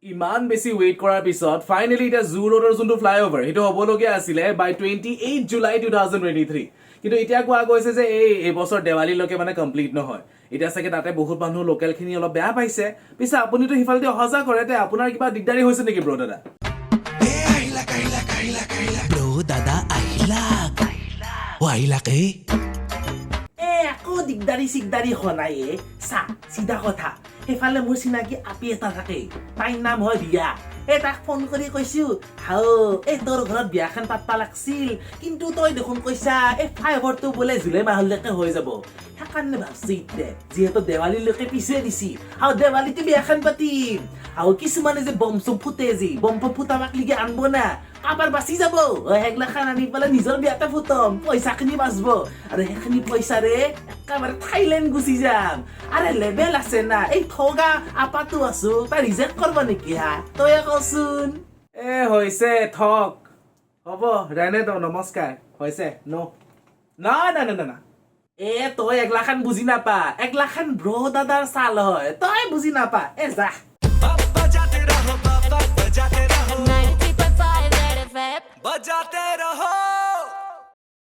ইমান বেছি ৱেইট কৰাৰ পিছত ফাইনেলি এটা জু ৰোডৰ যোনটো ফ্লাইঅভাৰ সেইটো হ'বলগীয়া আছিলে বাই 28 জুলাই 2023 কিন্তু এতিয়া কোৱা গৈছে যে এই বছৰ দেৱালীলৈকে মানে কমপ্লিট নহয় এতিয়া চাগে তাতে বহুত মানুহ লোকেলখিনি অলপ বেয়া পাইছে পিছে আপুনিতো সিফালেদি অহা যোৱা কৰে তে আপোনাৰ কিবা দিগদাৰী হৈছে নেকি ব্ৰ দাদা ব্ৰ দাদা আহিলা কে একো দিগদাৰি চিগদাৰি হোৱা নাই চা চিধা কথা সেইফালে মোৰ চিনাকি আপি এটা থাকে তাইৰ নাম হয় বিয়া তাক ফোন কৰি কৈছো হাও তোৰ ঘৰত বিয়াখন পাতবা লাগছিল কিন্তু তই দেখোন কৈছা ফ্লাইঅভাৰটো বোলে জুলাই মাহলৈকে হৈ যাব সেইকাৰণে ভাবছি যিহেতু দেৱালীলৈকে পিছুৱাই দিছি আৰু দেৱালীতে বিয়াখন পাতিম আৰু কিছুমানে যে বম চম ফুটে যি বম ফুটাবাক লিগে আনব না কাবাৰ বাচি যাব সেইগিলাখান আনি পেলাই নিজৰ বিয়াতে ফুটম পইচাখিনি বাচব আৰু সেইখিনি পইচাৰে একেবাৰে থাইলেণ্ড গুচি যাম আৰে লেবেল আছে না ঠগা আপাটো আছো তাই ৰিজেক্ট কৰিব নেকি হা তই কচোন হৈছে ঠক হ'ব ৰাইনে তো নমস্কাৰ হৈছে না তই একলাখান বুজি নাপা একলাখান ব্ৰ দাদাৰ চাল হয় তই বুজি নাপা যা बजाते रहो